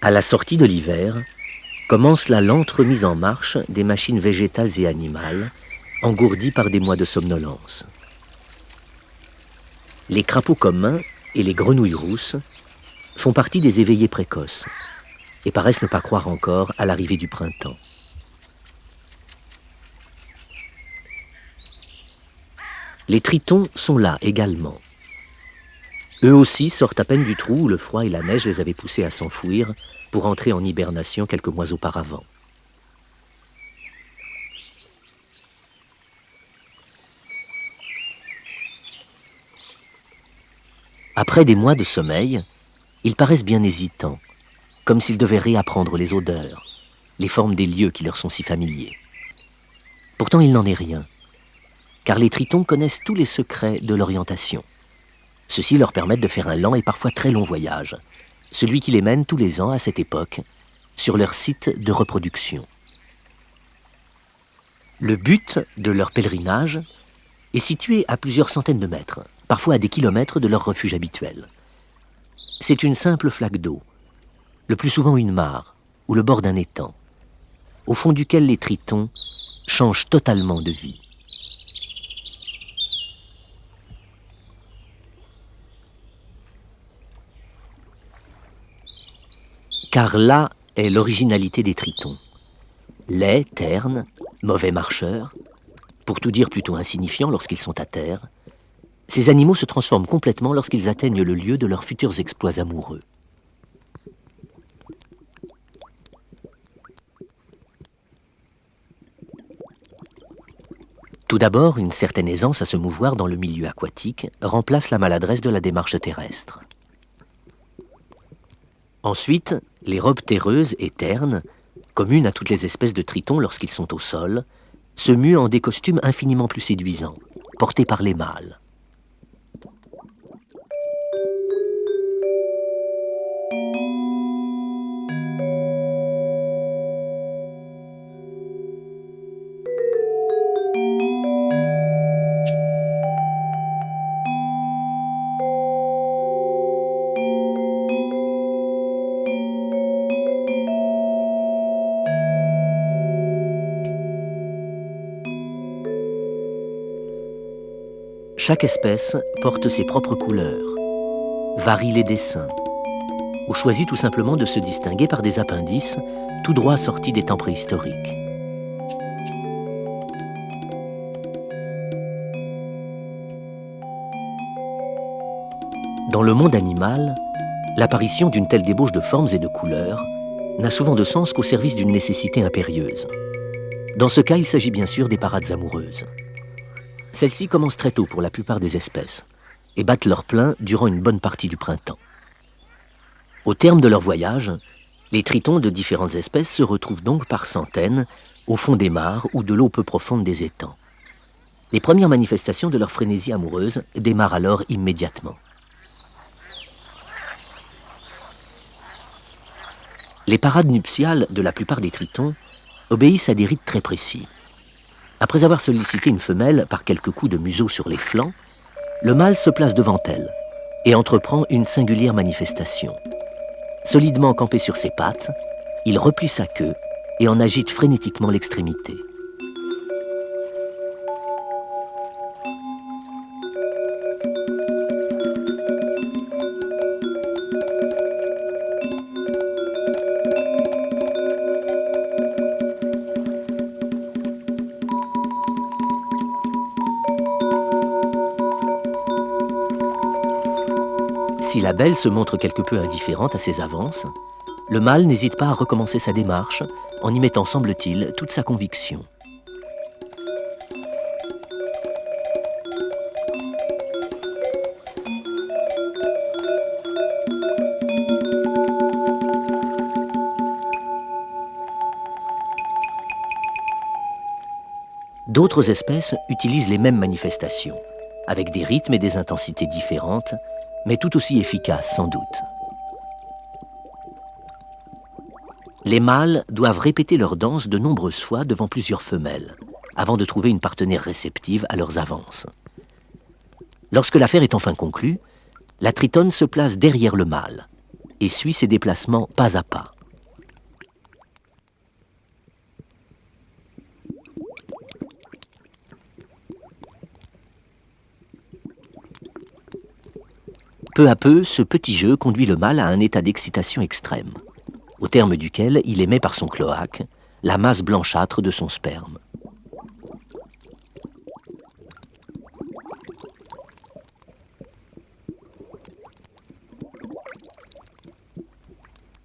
À la sortie de l'hiver, commence la lente remise en marche des machines végétales et animales, engourdies par des mois de somnolence. Les crapauds communs et les grenouilles rousses font partie des éveillés précoces et paraissent ne pas croire encore à l'arrivée du printemps. Les tritons sont là également. Eux aussi sortent à peine du trou où le froid et la neige les avaient poussés à s'enfouir pour entrer en hibernation quelques mois auparavant. Après des mois de sommeil, ils paraissent bien hésitants, comme s'ils devaient réapprendre les odeurs, les formes des lieux qui leur sont si familiers. Pourtant, il n'en est rien, car les tritons connaissent tous les secrets de l'orientation. Ceux-ci leur permettent de faire un lent et parfois très long voyage, celui qui les mène tous les ans à cette époque, sur leur site de reproduction. Le but de leur pèlerinage est situé à plusieurs centaines de mètres, parfois à des kilomètres de leur refuge habituel. C'est une simple flaque d'eau, le plus souvent une mare ou le bord d'un étang, au fond duquel les tritons changent totalement de vie. Car là est l'originalité des tritons. Laids, ternes, mauvais marcheurs, pour tout dire plutôt insignifiants lorsqu'ils sont à terre, ces animaux se transforment complètement lorsqu'ils atteignent le lieu de leurs futurs exploits amoureux. Tout d'abord, une certaine aisance à se mouvoir dans le milieu aquatique remplace la maladresse de la démarche terrestre. Ensuite, les robes terreuses et ternes, communes à toutes les espèces de tritons lorsqu'ils sont au sol, se muent en des costumes infiniment plus séduisants, portés par les mâles. Chaque espèce porte ses propres couleurs, varie les dessins, ou choisit tout simplement de se distinguer par des appendices tout droit sortis des temps préhistoriques. Dans le monde animal, l'apparition d'une telle débauche de formes et de couleurs n'a souvent de sens qu'au service d'une nécessité impérieuse. Dans ce cas, il s'agit bien sûr des parades amoureuses. Celles-ci commencent très tôt pour la plupart des espèces et battent leur plein durant une bonne partie du printemps. Au terme de leur voyage, les tritons de différentes espèces se retrouvent donc par centaines au fond des mares ou de l'eau peu profonde des étangs. Les premières manifestations de leur frénésie amoureuse démarrent alors immédiatement. Les parades nuptiales de la plupart des tritons obéissent à des rites très précis. Après avoir sollicité une femelle par quelques coups de museau sur les flancs, le mâle se place devant elle et entreprend une singulière manifestation. Solidement campé sur ses pattes, il replie sa queue et en agite frénétiquement l'extrémité. Si la belle se montre quelque peu indifférente à ses avances, le mâle n'hésite pas à recommencer sa démarche en y mettant, semble-t-il, toute sa conviction. D'autres espèces utilisent les mêmes manifestations, avec des rythmes et des intensités différentes, mais tout aussi efficaces sans doute. Les mâles doivent répéter leur danse de nombreuses fois devant plusieurs femelles, avant de trouver une partenaire réceptive à leurs avances. Lorsque l'affaire est enfin conclue, la tritonne se place derrière le mâle. et suit ses déplacements pas à pas. Peu à peu, ce petit jeu conduit le mâle à un état d'excitation extrême, au terme duquel il émet par son cloaque la masse blanchâtre de son sperme.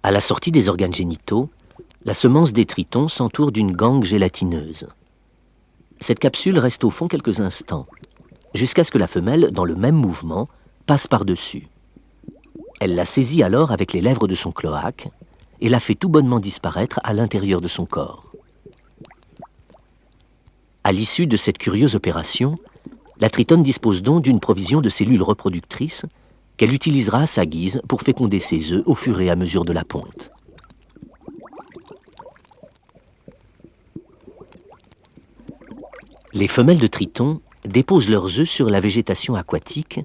À la sortie des organes génitaux, la semence des tritons s'entoure d'une gangue gélatineuse. Cette capsule reste au fond quelques instants, jusqu'à ce que la femelle, dans le même mouvement, passe par-dessus. Elle la saisit alors avec les lèvres de son cloaque et la fait tout bonnement disparaître à l'intérieur de son corps. À l'issue de cette curieuse opération, la tritonne dispose donc d'une provision de cellules reproductrices qu'elle utilisera à sa guise pour féconder ses œufs au fur et à mesure de la ponte. Les femelles de tritons déposent leurs œufs sur la végétation aquatique,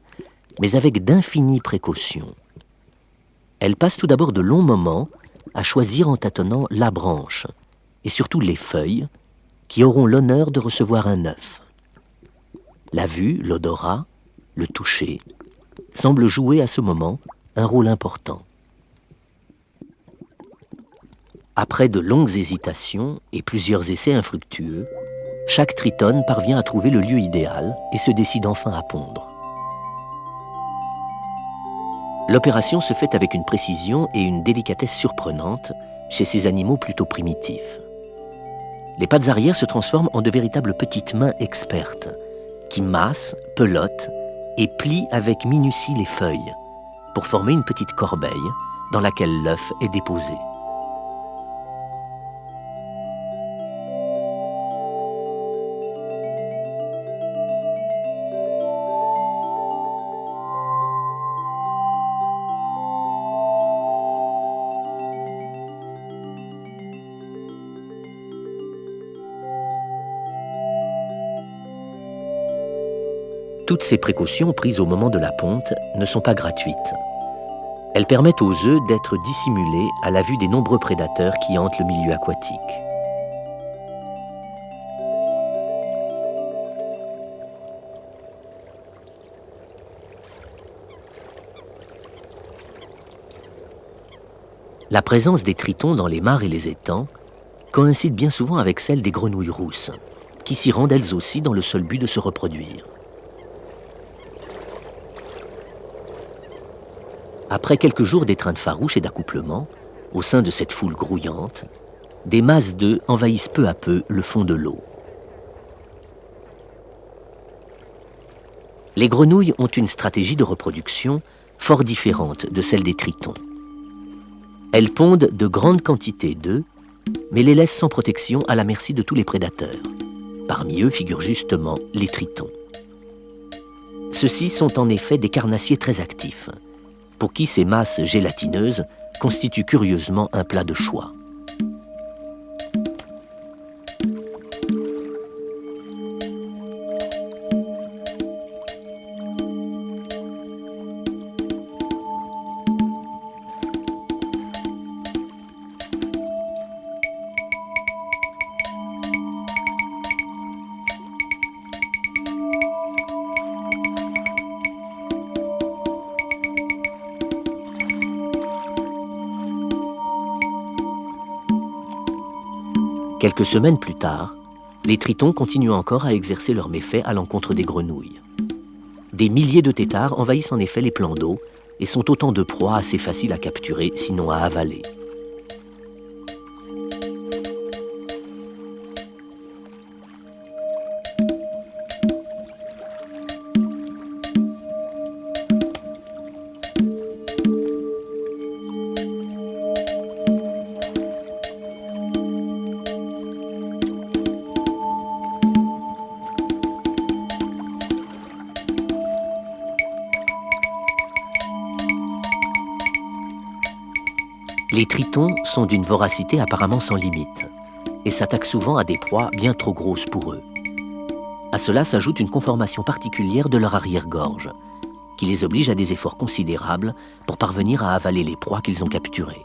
mais avec d'infinies précautions. Elles passent tout d'abord de longs moments à choisir en tâtonnant la branche, et surtout les feuilles, qui auront l'honneur de recevoir un œuf. La vue, l'odorat, le toucher semblent jouer à ce moment un rôle important. Après de longues hésitations et plusieurs essais infructueux, chaque tritonne parvient à trouver le lieu idéal et se décide enfin à pondre. L'opération se fait avec une précision et une délicatesse surprenantes chez ces animaux plutôt primitifs. Les pattes arrière se transforment en de véritables petites mains expertes qui massent, pelotent et plient avec minutie les feuilles pour former une petite corbeille dans laquelle l'œuf est déposé. Toutes ces précautions prises au moment de la ponte ne sont pas gratuites. Elles permettent aux œufs d'être dissimulés à la vue des nombreux prédateurs qui hantent le milieu aquatique. La présence des tritons dans les mares et les étangs coïncide bien souvent avec celle des grenouilles rousses, qui s'y rendent elles aussi dans le seul but de se reproduire. Après quelques jours d'étreinte farouche et d'accouplement, au sein de cette foule grouillante, des masses d'œufs envahissent peu à peu le fond de l'eau. Les grenouilles ont une stratégie de reproduction fort différente de celle des tritons. Elles pondent de grandes quantités d'œufs, mais les laissent sans protection à la merci de tous les prédateurs. Parmi eux figurent justement les tritons. Ceux-ci sont en effet des carnassiers très actifs, pour qui ces masses gélatineuses constituent curieusement un plat de choix. Quelques semaines plus tard, les tritons continuent encore à exercer leurs méfaits à l'encontre des grenouilles. Des milliers de têtards envahissent en effet les plans d'eau et sont autant de proies assez faciles à capturer, sinon à avaler. Les tritons sont d'une voracité apparemment sans limite et s'attaquent souvent à des proies bien trop grosses pour eux. À cela s'ajoute une conformation particulière de leur arrière-gorge, qui les oblige à des efforts considérables pour parvenir à avaler les proies qu'ils ont capturées.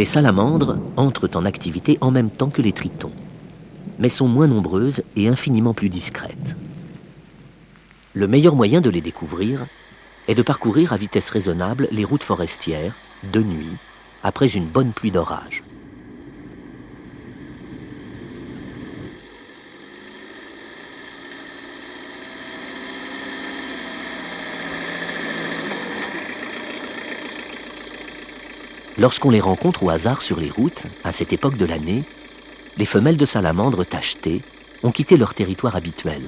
Les salamandres entrent en activité en même temps que les tritons, mais sont moins nombreuses et infiniment plus discrètes. Le meilleur moyen de les découvrir est de parcourir à vitesse raisonnable les routes forestières, de nuit, après une bonne pluie d'orage. Lorsqu'on les rencontre au hasard sur les routes, à cette époque de l'année, les femelles de salamandres tachetées ont quitté leur territoire habituel.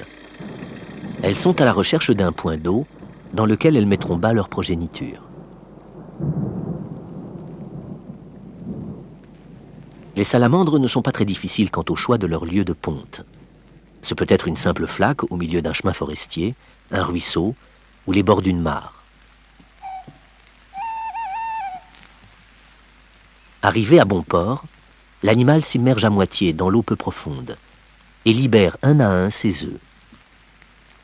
Elles sont à la recherche d'un point d'eau dans lequel elles mettront bas leur progéniture. Les salamandres ne sont pas très difficiles quant au choix de leur lieu de ponte. Ce peut être une simple flaque au milieu d'un chemin forestier, un ruisseau ou les bords d'une mare. Arrivé à bon port, l'animal s'immerge à moitié dans l'eau peu profonde et libère un à un ses œufs.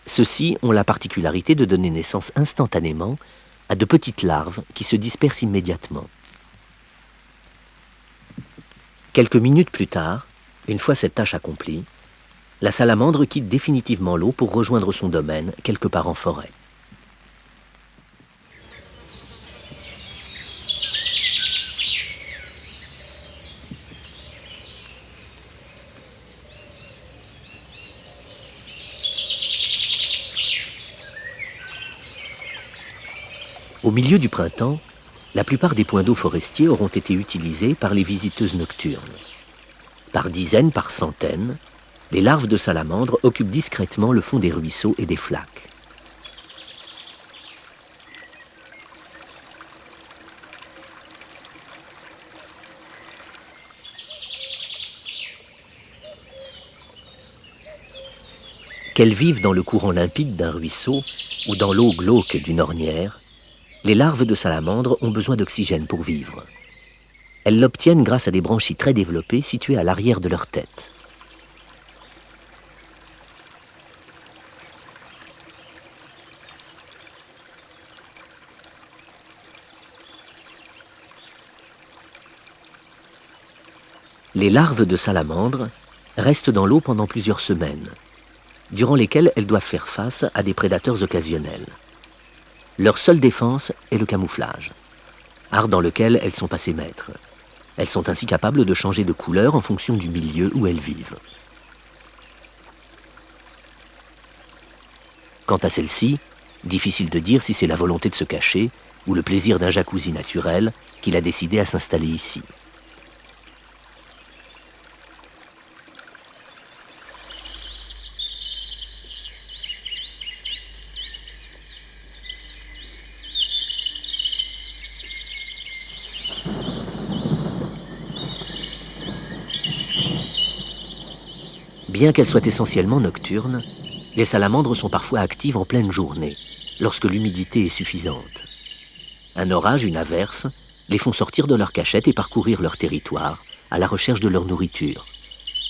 Ceux-ci ont la particularité de donner naissance instantanément à de petites larves qui se dispersent immédiatement. Quelques minutes plus tard, une fois cette tâche accomplie, la salamandre quitte définitivement l'eau pour rejoindre son domaine quelque part en forêt. Au milieu du printemps, la plupart des points d'eau forestiers auront été utilisés par les visiteuses nocturnes. Par dizaines, par centaines, les larves de salamandres occupent discrètement le fond des ruisseaux et des flaques. Qu'elles vivent dans le courant limpide d'un ruisseau ou dans l'eau glauque d'une ornière, les larves de salamandres ont besoin d'oxygène pour vivre. Elles l'obtiennent grâce à des branchies très développées situées à l'arrière de leur tête. Les larves de salamandres restent dans l'eau pendant plusieurs semaines, durant lesquelles elles doivent faire face à des prédateurs occasionnels. Leur seule défense est le camouflage, art dans lequel elles sont passées maîtres. Elles sont ainsi capables de changer de couleur en fonction du milieu où elles vivent. Quant à celle-ci, difficile de dire si c'est la volonté de se cacher ou le plaisir d'un jacuzzi naturel qui l'a décidé à s'installer ici. Bien qu'elles soient essentiellement nocturnes, les salamandres sont parfois actives en pleine journée, lorsque l'humidité est suffisante. Un orage, une averse, les font sortir de leur cachette et parcourir leur territoire à la recherche de leur nourriture,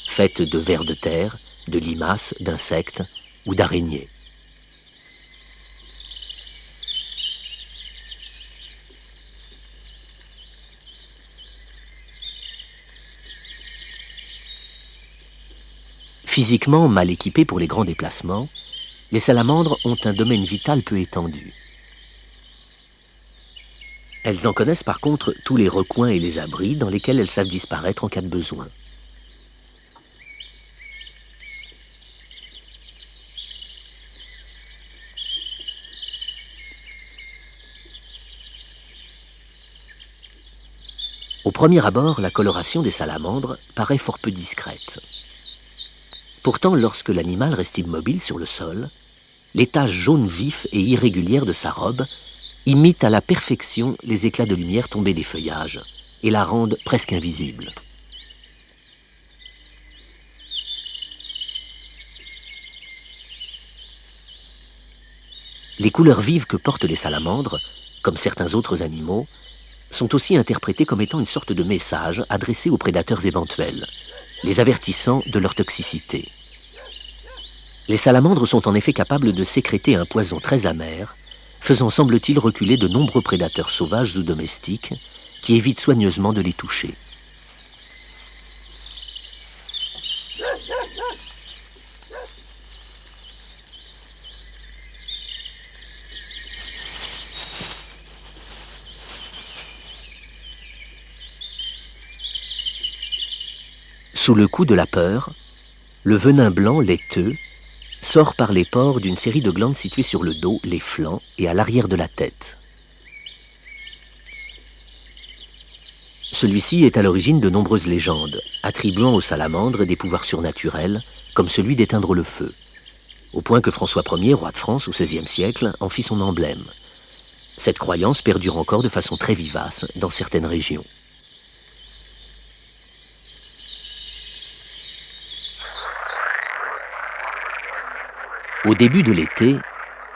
faite de vers de terre, de limaces, d'insectes ou d'araignées. Physiquement mal équipées pour les grands déplacements, les salamandres ont un domaine vital peu étendu. Elles en connaissent par contre tous les recoins et les abris dans lesquels elles savent disparaître en cas de besoin. Au premier abord, la coloration des salamandres paraît fort peu discrète. Pourtant, lorsque l'animal reste immobile sur le sol, les taches jaunes vifs et irrégulières de sa robe imitent à la perfection les éclats de lumière tombés des feuillages et la rendent presque invisible. Les couleurs vives que portent les salamandres, comme certains autres animaux, sont aussi interprétées comme étant une sorte de message adressé aux prédateurs éventuels, les avertissant de leur toxicité. Les salamandres sont en effet capables de sécréter un poison très amer, faisant semble-t-il reculer de nombreux prédateurs sauvages ou domestiques qui évitent soigneusement de les toucher. Sous le coup de la peur, le venin blanc laiteux sort par les pores d'une série de glandes situées sur le dos, les flancs et à l'arrière de la tête. Celui-ci est à l'origine de nombreuses légendes, attribuant aux salamandres des pouvoirs surnaturels, comme celui d'éteindre le feu, au point que François Ier, roi de France au XVIe siècle, en fit son emblème. Cette croyance perdure encore de façon très vivace dans certaines régions. Au début de l'été,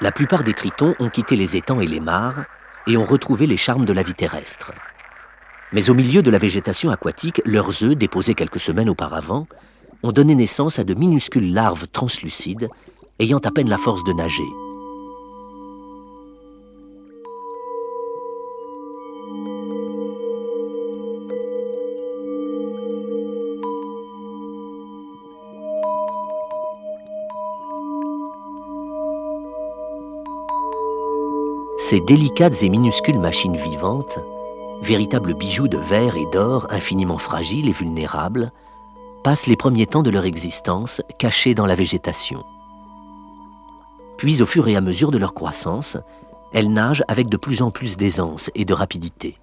la plupart des tritons ont quitté les étangs et les mares et ont retrouvé les charmes de la vie terrestre. Mais au milieu de la végétation aquatique, leurs œufs, déposés quelques semaines auparavant, ont donné naissance à de minuscules larves translucides ayant à peine la force de nager. Ces délicates et minuscules machines vivantes, véritables bijoux de verre et d'or infiniment fragiles et vulnérables, passent les premiers temps de leur existence cachés dans la végétation. Puis, au fur et à mesure de leur croissance, elles nagent avec de plus en plus d'aisance et de rapidité.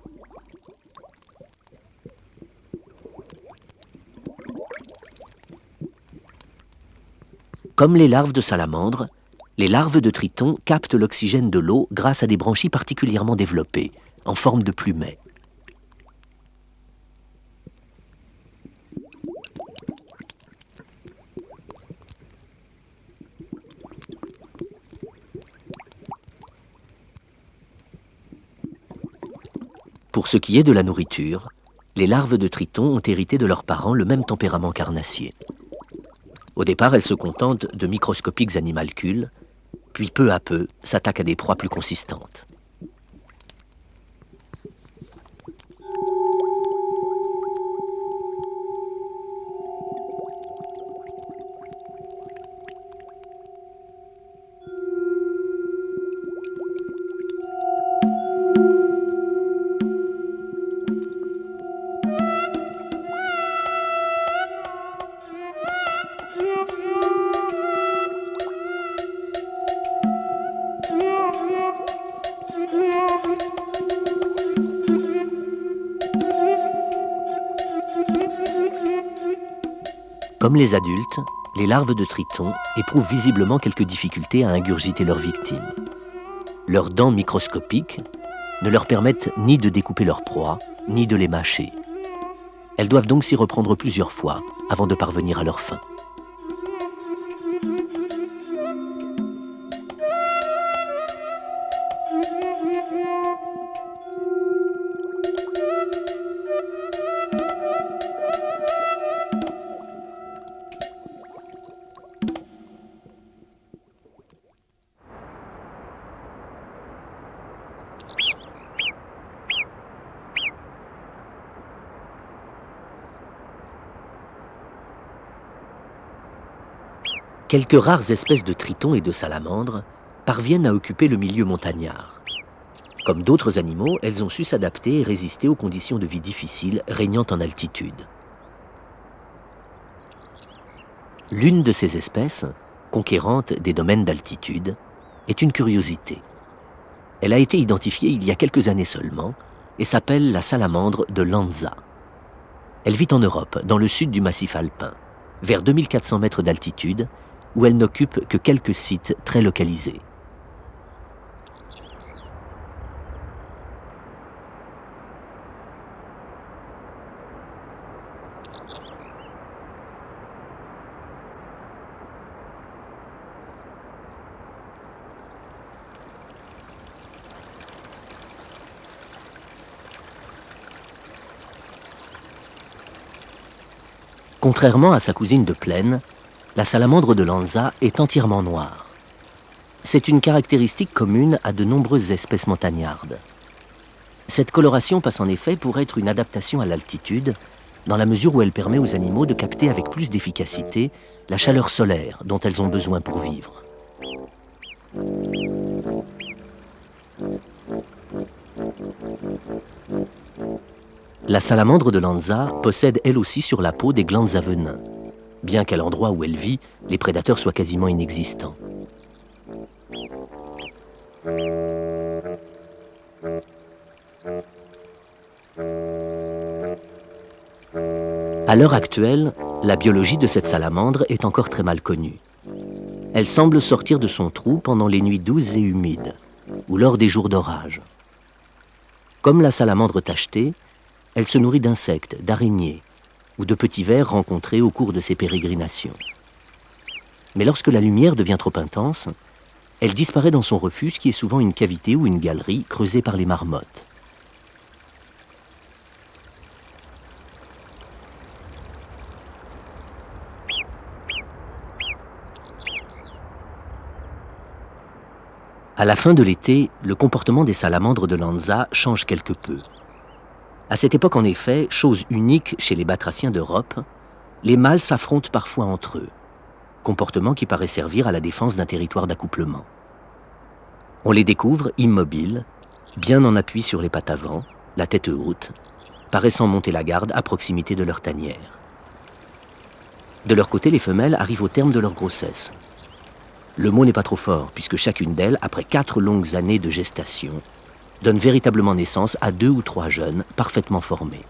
Comme les larves de salamandres, les larves de tritons captent l'oxygène de l'eau grâce à des branchies particulièrement développées, en forme de plumets. Pour ce qui est de la nourriture, les larves de tritons ont hérité de leurs parents le même tempérament carnassier. Au départ, elles se contentent de microscopiques animalcules, puis peu à peu s'attaquent à des proies plus consistantes. Comme les adultes, les larves de tritons éprouvent visiblement quelques difficultés à ingurgiter leurs victimes. Leurs dents microscopiques ne leur permettent ni de découper leur proie, ni de les mâcher. Elles doivent donc s'y reprendre plusieurs fois avant de parvenir à leur fin. Quelques rares espèces de tritons et de salamandres parviennent à occuper le milieu montagnard. Comme d'autres animaux, elles ont su s'adapter et résister aux conditions de vie difficiles régnant en altitude. L'une de ces espèces, conquérante des domaines d'altitude, est une curiosité. Elle a été identifiée il y a quelques années seulement et s'appelle la salamandre de Lanza. Elle vit en Europe, dans le sud du massif alpin, vers 2400 mètres d'altitude, où elle n'occupe que quelques sites très localisés. Contrairement à sa cousine de plaine, la salamandre de Lanza est entièrement noire. C'est une caractéristique commune à de nombreuses espèces montagnardes. Cette coloration passe en effet pour être une adaptation à l'altitude, dans la mesure où elle permet aux animaux de capter avec plus d'efficacité la chaleur solaire dont elles ont besoin pour vivre. La salamandre de Lanza possède elle aussi sur la peau des glandes à venin, bien qu'à l'endroit où elle vit, les prédateurs soient quasiment inexistants. À l'heure actuelle, la biologie de cette salamandre est encore très mal connue. Elle semble sortir de son trou pendant les nuits douces et humides, ou lors des jours d'orage. Comme la salamandre tachetée, elle se nourrit d'insectes, d'araignées ou de petits vers rencontrés au cours de ses pérégrinations. Mais lorsque la lumière devient trop intense, elle disparaît dans son refuge qui est souvent une cavité ou une galerie creusée par les marmottes. À la fin de l'été, le comportement des salamandres de Lanza change quelque peu. À cette époque, en effet, chose unique chez les batraciens d'Europe, les mâles s'affrontent parfois entre eux, comportement qui paraît servir à la défense d'un territoire d'accouplement. On les découvre immobiles, bien en appui sur les pattes avant, la tête haute, paraissant monter la garde à proximité de leur tanière. De leur côté, les femelles arrivent au terme de leur grossesse. Le mot n'est pas trop fort, puisque chacune d'elles, après 4 longues années de gestation, donne véritablement naissance à 2 ou 3 jeunes parfaitement formés.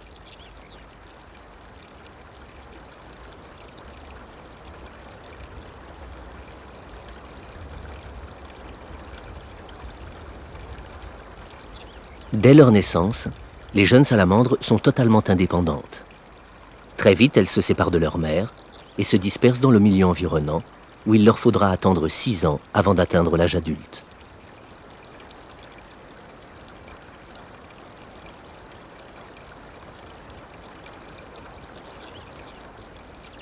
Dès leur naissance, les jeunes salamandres sont totalement indépendantes. Très vite, elles se séparent de leur mère et se dispersent dans le milieu environnant, où il leur faudra attendre 6 ans avant d'atteindre l'âge adulte.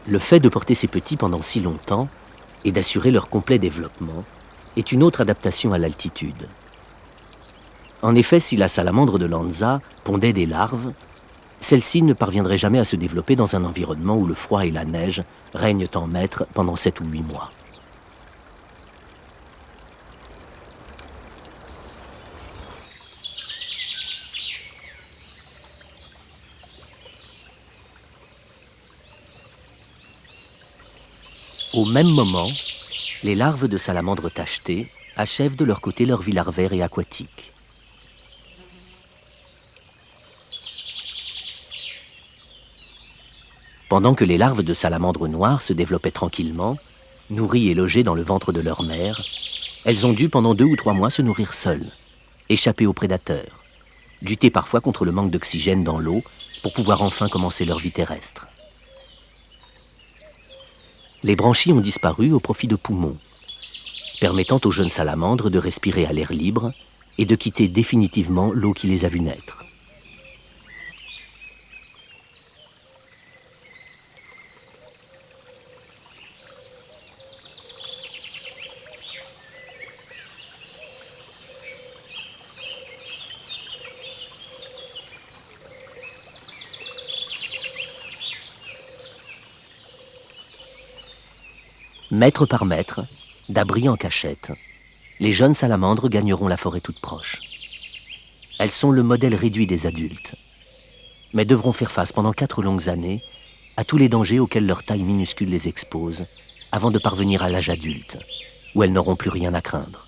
Le fait de porter ces petits pendant si longtemps et d'assurer leur complet développement est une autre adaptation à l'altitude. En effet, si la salamandre de Lanza pondait des larves, celle-ci ne parviendrait jamais à se développer dans un environnement où le froid et la neige règnent en maître pendant 7 ou 8 mois. Au même moment, les larves de salamandres tachetées achèvent de leur côté leur vie larvaire et aquatique. Pendant que les larves de salamandres noires se développaient tranquillement, nourries et logées dans le ventre de leur mère, elles ont dû pendant 2 ou 3 mois se nourrir seules, échapper aux prédateurs, lutter parfois contre le manque d'oxygène dans l'eau pour pouvoir enfin commencer leur vie terrestre. Les branchies ont disparu au profit de poumons, permettant aux jeunes salamandres de respirer à l'air libre et de quitter définitivement l'eau qui les a vues naître. Mètre par mètre, d'abri en cachette, les jeunes salamandres gagneront la forêt toute proche. Elles sont le modèle réduit des adultes, mais devront faire face pendant 4 longues années à tous les dangers auxquels leur taille minuscule les expose, avant de parvenir à l'âge adulte, où elles n'auront plus rien à craindre.